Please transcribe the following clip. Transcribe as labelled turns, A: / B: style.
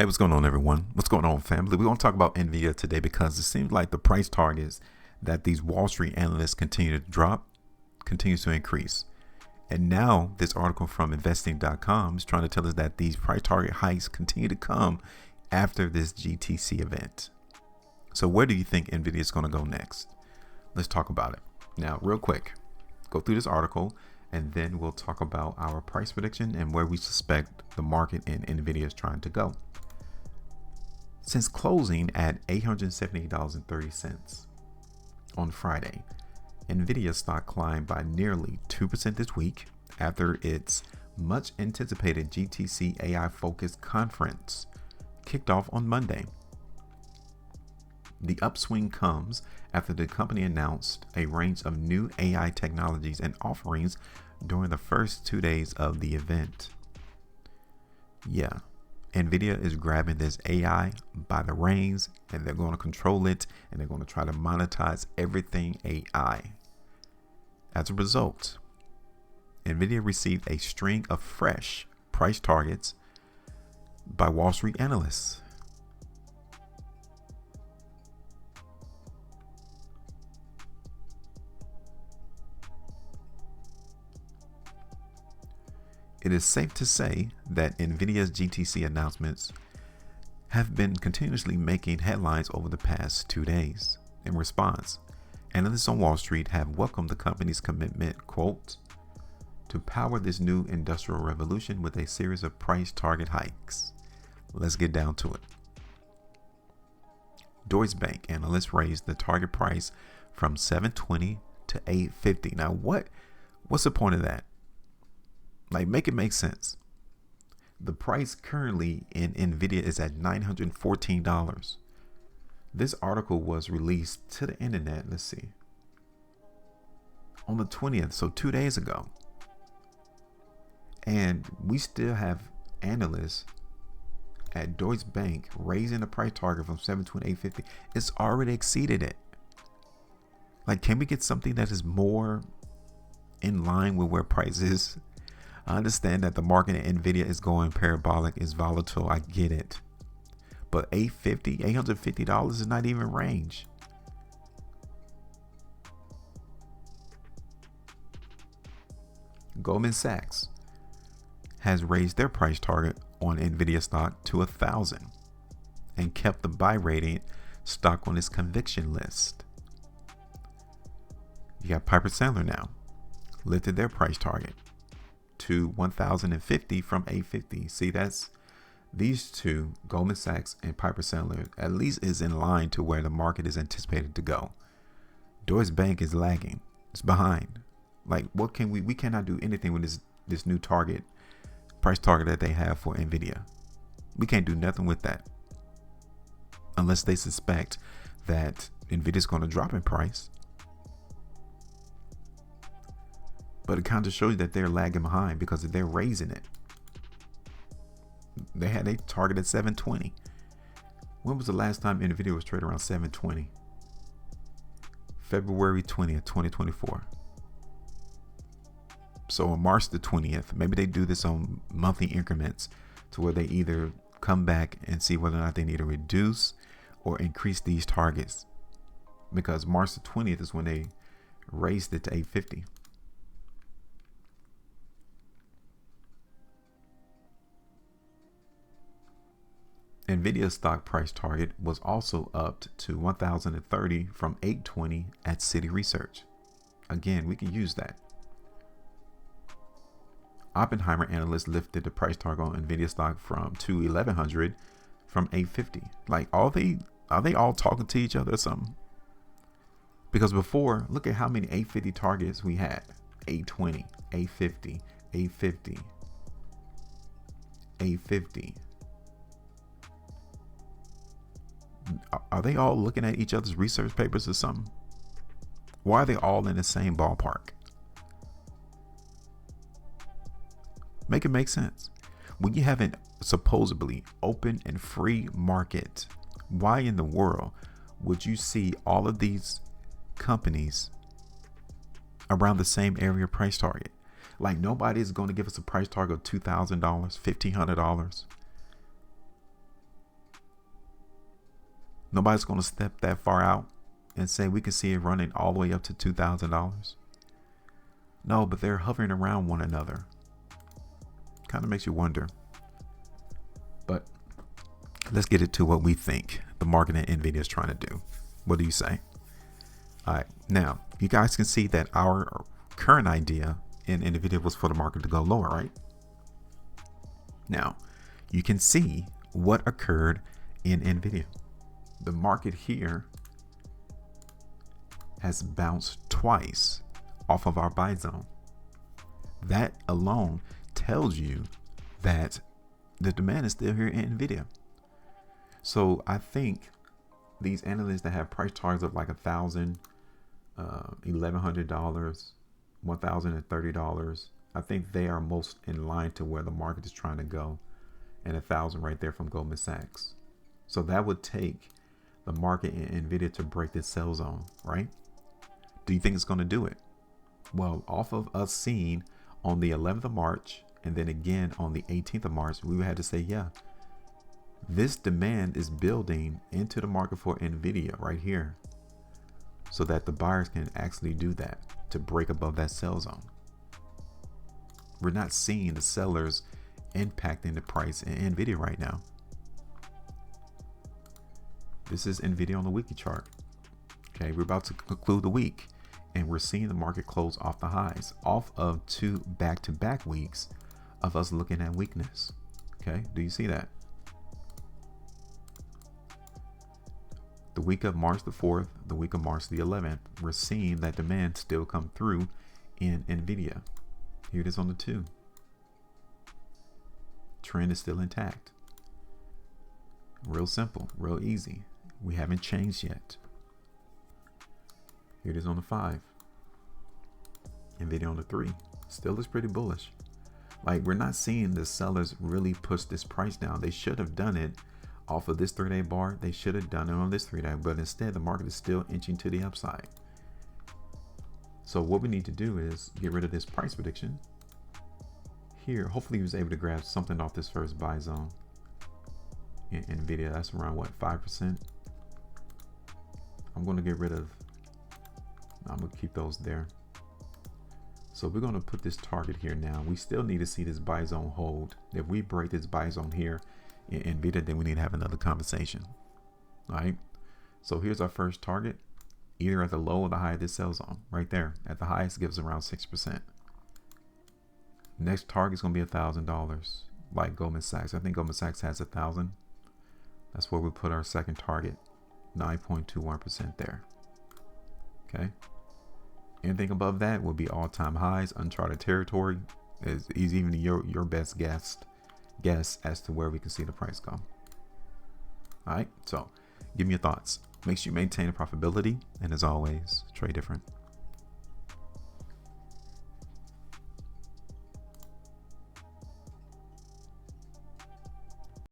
A: Hey, what's going on, everyone? What's going on, family? We want to talk about Nvidia today because it seems like the price targets that these Wall Street analysts continue to drop continues to increase. And now this article from investing.com is trying to tell us that these price target hikes continue to come after this GTC event. So where do you think Nvidia is going to go next? Let's talk about it. Now, real quick, go through this article and then we'll talk about our price prediction and where we suspect the market in Nvidia is trying to go. Since closing at $878.30 on Friday, Nvidia stock climbed by nearly 2% this week after its much anticipated GTC AI-focused conference kicked off on Monday. The upswing comes after the company announced a range of new AI technologies and offerings during the first 2 days of the event. Yeah. Nvidia is grabbing this AI by the reins and they're going to control it and they're going to try to monetize everything AI. As a result, Nvidia received a string of fresh price targets by Wall Street analysts. It is safe to say that Nvidia's GTC announcements have been continuously making headlines over the past 2 days. In response, analysts on Wall Street have welcomed the company's commitment, quote, to power this new industrial revolution with a series of price target hikes. Let's get down to it. Deutsche Bank analysts raised the target price from $720 to $850. Now, what's the point of that? Like, make it make sense. The price currently in Nvidia is at $914. This article was released to the internet, let's see, on the 20th, so 2 days ago. And we still have analysts at Deutsche Bank raising the price target from $720 to $850. It's already exceeded it. Like, can we get something that is more in line with where price is? I understand that the market in Nvidia is going parabolic, is volatile. I get it. But $850 is not even range. Goldman Sachs has raised their price target on Nvidia stock to 1,000 and kept the buy rating stock on its conviction list. You got Piper Sandler now lifted their price target to 1,050 from 850. See, that's these two, Goldman Sachs and Piper Sandler, at least is in line to where the market is anticipated to go. Deutsche Bank is lagging. It's behind. Like, what can we cannot do anything with this new price target that they have for Nvidia. We can't do nothing with that unless they suspect that Nvidia is going to drop in price. But it kind of shows you that they're lagging behind because they're raising it. They had a target at 720. When was the last time Nvidia was traded around 720? February 20th, 2024. So on March the 20th, maybe they do this on monthly increments to where they either come back and see whether or not they need to reduce or increase these targets. Because March the 20th is when they raised it to 850. Nvidia's stock price target was also upped to 1,030 from 820 at Citi Research. Again, we can use that. Oppenheimer analysts lifted the price target on Nvidia stock to 1,100 from 850. Like, are they all talking to each other or something? Because before, look at how many 850 targets we had. 820, 850, 850, 850. Are they all looking at each other's research papers or something? Why are they all in the same ballpark? Make it make sense. When you have a supposedly open and free market, why in the world would you see all of these companies around the same area price target? Like, nobody is going to give us a price target of $2,000, $1,500. Nobody's going to step that far out and say we can see it running all the way up to $2,000. No, but they're hovering around one another. Kind of makes you wonder. But let's get into what we think the market and NVIDIA is trying to do. What do you say? All right. Now, you guys can see that our current idea in NVIDIA was for the market to go lower, right? Now, you can see what occurred in NVIDIA. The market here has bounced twice off of our buy zone. That alone tells you that the demand is still here in NVIDIA. So I think these analysts that have price targets of like $1,000, $1,100, $1,030, I think they are most in line to where the market is trying to go, and 1,000 right there from Goldman Sachs. So that would take the market in NVIDIA to break this sell zone, right? Do you think it's going to do it? Well, off of us seeing on the 11th of March and then again on the 18th of March, we had to say, yeah, this demand is building into the market for NVIDIA right here, so that the buyers can actually do that to break above that sell zone. We're not seeing the sellers impacting the price in NVIDIA right now. This is NVIDIA on the weekly chart. Okay, we're about to conclude the week, and we're seeing the market close off the highs, off of 2 back-to-back weeks of us looking at weakness. Okay, do you see that? The week of March the 4th, the week of March the 11th, we're seeing that demand still come through in NVIDIA. Here it is on the 2. Trend is still intact. Real simple, real easy. We haven't changed yet. Here it is on the 5. NVIDIA on the 3. Still is pretty bullish. Like, we're not seeing the sellers really push this price down. They should have done it off of this 3-day bar. They should have done it on this 3-day, but instead the market is still inching to the upside. So what we need to do is get rid of this price prediction here. Hopefully he was able to grab something off this first buy zone in NVIDIA. That's around what, 5%. I'm going to get rid of, I'm going to keep those there. So we're going to put this target here now. We still need to see this buy zone hold. If we break this buy zone here in NVIDIA, then we need to have another conversation. All right. So here's our first target, either at the low or the high of this sell zone right there. At the highest, gives around 6%. Next target is going to be $1,000, like Goldman Sachs. I think Goldman Sachs has 1,000. That's where we put our second target, 9.21% there. Okay. Anything above that will be all-time highs, uncharted territory. Is even your best guess as to where we can see the price go. All right. So give me your thoughts. Make sure you maintain a profitability, and as always, trade different.